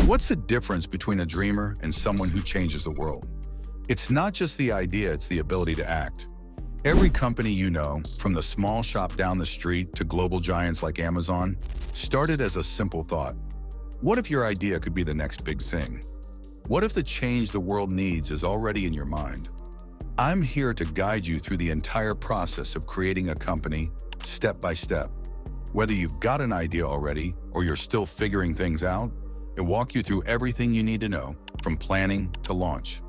What's the difference between a dreamer and someone who changes the world? It's not just the idea, it's the ability to act. Every company you know, from the small shop down the street to global giants like Amazon, started as a simple thought. What if your idea could be the next big thing? What if the change the world needs is already in your mind? I'm here to guide you through the entire process of creating a company, step by step. Whether you've got an idea already or you're still figuring things out, I'll walk you through everything you need to know, from planning to launch.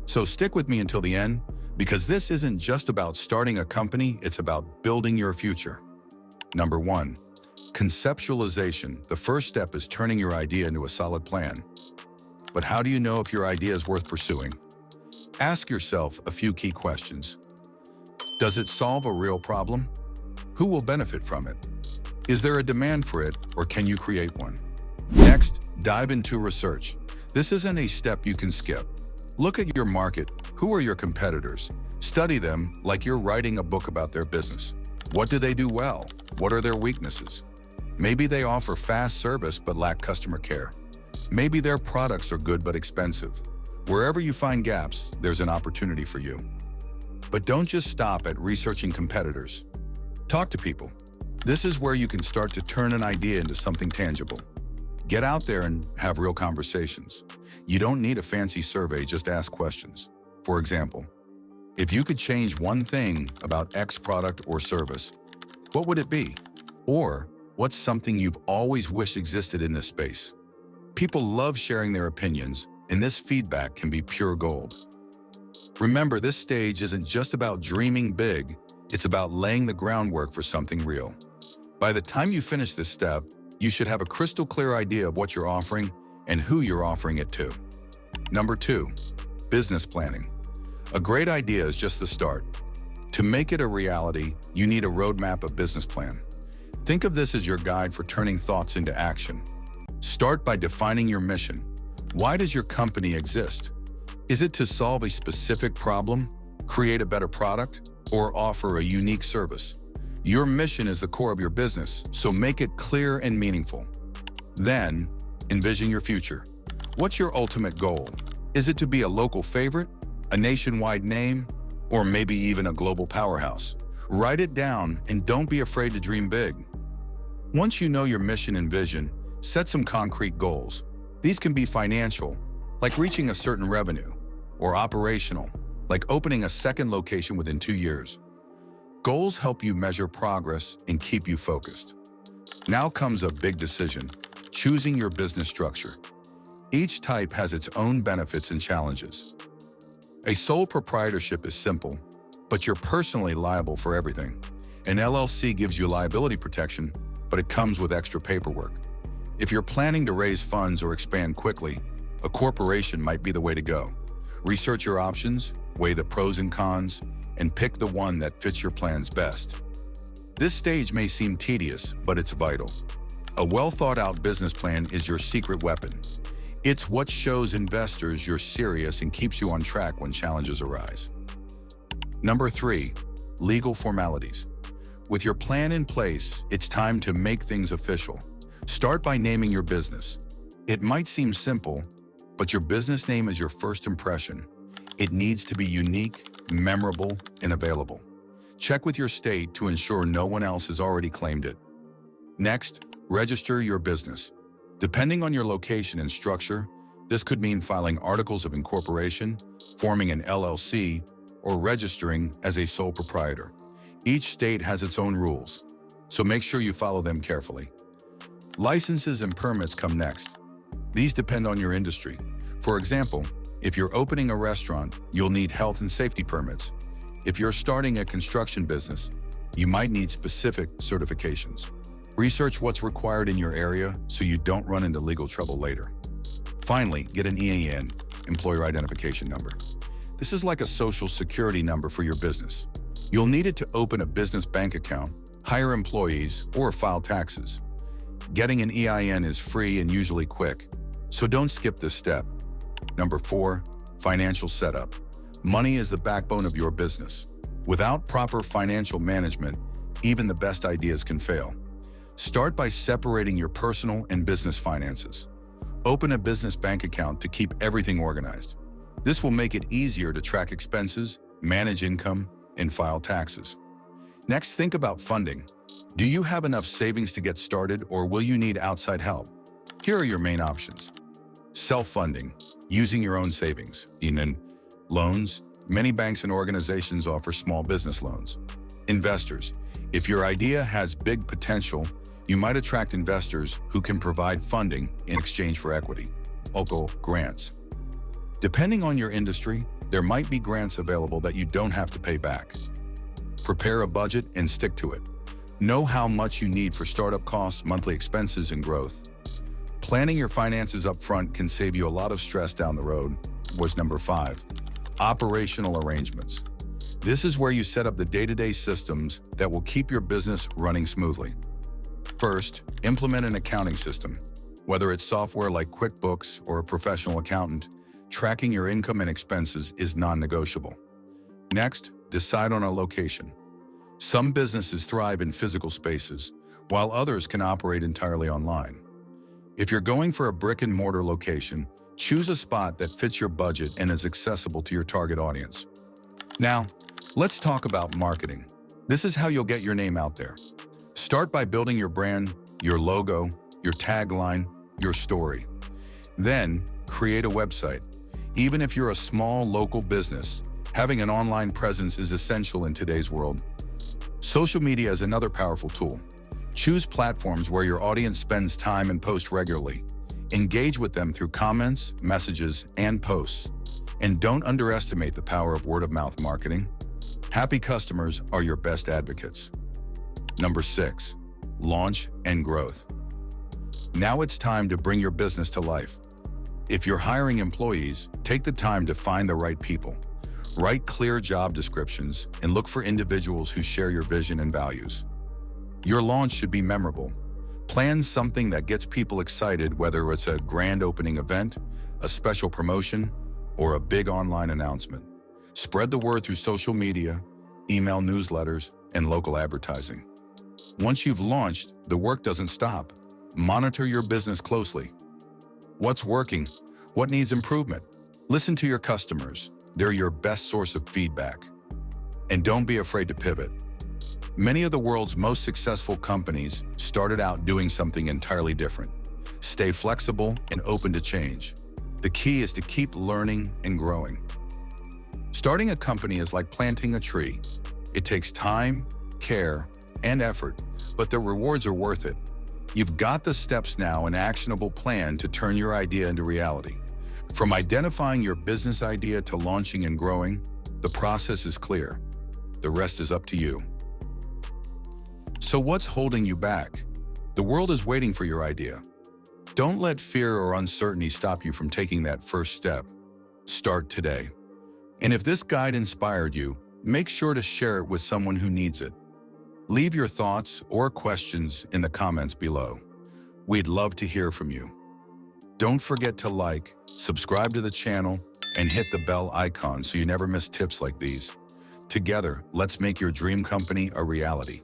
So stick with me until the end, because this isn't just about starting a company, it's about building your future. Number 1, conceptualization. The first step is turning your idea into a solid plan. But how do you know if your idea is worth pursuing? Ask yourself a few key questions. Does it solve a real problem? Who will benefit from it? Is there a demand for it, or can you create one? Next, dive into research. This isn't a step you can skip. Look at your market. Who are your competitors? Study them like you're writing a book about their business. What do they do well? What are their weaknesses? Maybe they offer fast service but lack customer care. Maybe their products are good but expensive. Wherever you find gaps, there's an opportunity for you. But don't just stop at researching competitors. Talk to people. This is where you can start to turn an idea into something tangible. Get out there and have real conversations. You don't need a fancy survey, just ask questions. For example, if you could change one thing about X product or service, what would it be? Or what's something you've always wished existed in this space? People love sharing their opinions, and this feedback can be pure gold. Remember, this stage isn't just about dreaming big, it's about laying the groundwork for something real. By the time you finish this step, you should have a crystal clear idea of what you're offering and who you're offering it to. Number 2, business planning. A great idea is just the start. To make it a reality, you need a roadmap of business plan. Think of this as your guide for turning thoughts into action. Start by defining your mission. Why does your company exist? Is it to solve a specific problem, create a better product, or offer a unique service? Your mission is the core of your business, so make it clear and meaningful. Then, envision your future. What's your ultimate goal? Is it to be a local favorite, a nationwide name, or maybe even a global powerhouse? Write it down and don't be afraid to dream big. Once you know your mission and vision, set some concrete goals. These can be financial, like reaching a certain revenue, or operational, like opening a second location within 2 years. Goals help you measure progress and keep you focused. Now comes a big decision, choosing your business structure. Each type has its own benefits and challenges. A sole proprietorship is simple, but you're personally liable for everything. An LLC gives you liability protection, but it comes with extra paperwork. If you're planning to raise funds or expand quickly, a corporation might be the way to go. Research your options, weigh the pros and cons, and pick the one that fits your plans best. This stage may seem tedious, but it's vital. A well-thought-out business plan is your secret weapon. It's what shows investors you're serious and keeps you on track when challenges arise. Number 3, legal formalities. With your plan in place, it's time to make things official. Start by naming your business. It might seem simple, but your business name is your first impression. It needs to be unique, memorable, and available. Check with your state to ensure no one else has already claimed it. Next, register your business. Depending on your location and structure, this could mean filing articles of incorporation, forming an LLC, or registering as a sole proprietor. Each state has its own rules, so make sure you follow them carefully. Licenses and permits come next. These depend on your industry. For example, if you're opening a restaurant, you'll need health and safety permits. If you're starting a construction business, you might need specific certifications. Research what's required in your area so you don't run into legal trouble later. Finally, get an EIN, Employer Identification Number. This is like a social security number for your business. You'll need it to open a business bank account, hire employees, or file taxes. Getting an EIN is free and usually quick, so don't skip this step. Number 4, financial setup. Money is the backbone of your business. Without proper financial management, even the best ideas can fail. Start by separating your personal and business finances. Open a business bank account to keep everything organized. This will make it easier to track expenses, manage income, and file taxes. Next, think about funding. Do you have enough savings to get started, or will you need outside help? Here are your main options. Self-funding, using your own savings. Loans, many banks and organizations offer small business loans. Investors, if your idea has big potential, you might attract investors who can provide funding in exchange for equity. Local grants. Depending on your industry, there might be grants available that you don't have to pay back. Prepare a budget and stick to it. Know how much you need for startup costs, monthly expenses, and growth. Planning your finances up front can save you a lot of stress down the road. Was number 5. Operational arrangements. This is where you set up the day-to-day systems that will keep your business running smoothly. First, implement an accounting system. Whether it's software like QuickBooks or a professional accountant, tracking your income and expenses is non-negotiable. Next, decide on a location. Some businesses thrive in physical spaces, while others can operate entirely online. If you're going for a brick-and-mortar location, choose a spot that fits your budget and is accessible to your target audience. Now, let's talk about marketing. This is how you'll get your name out there. Start by building your brand, your logo, your tagline, your story. Then, create a website. Even if you're a small local business, having an online presence is essential in today's world. Social media is another powerful tool. Choose platforms where your audience spends time and post regularly. Engage with them through comments, messages, and posts. And don't underestimate the power of word-of-mouth marketing. Happy customers are your best advocates. Number 6, launch and growth. Now it's time to bring your business to life. If you're hiring employees, take the time to find the right people. Write clear job descriptions and look for individuals who share your vision and values. Your launch should be memorable. Plan something that gets people excited, whether it's a grand opening event, a special promotion, or a big online announcement. Spread the word through social media, email newsletters, and local advertising. Once you've launched, the work doesn't stop. Monitor your business closely. What's working? What needs improvement? Listen to your customers. They're your best source of feedback. And don't be afraid to pivot. Many of the world's most successful companies started out doing something entirely different. Stay flexible and open to change. The key is to keep learning and growing. Starting a company is like planting a tree. It takes time, care, and effort, but the rewards are worth it. You've got the steps now, an actionable plan to turn your idea into reality. From identifying your business idea to launching and growing, the process is clear. The rest is up to you. So what's holding you back? The world is waiting for your idea. Don't let fear or uncertainty stop you from taking that first step. Start today. And if this guide inspired you, make sure to share it with someone who needs it. Leave your thoughts or questions in the comments below. We'd love to hear from you. Don't forget to like, subscribe to the channel, and hit the bell icon so you never miss tips like these. Together, let's make your dream company a reality.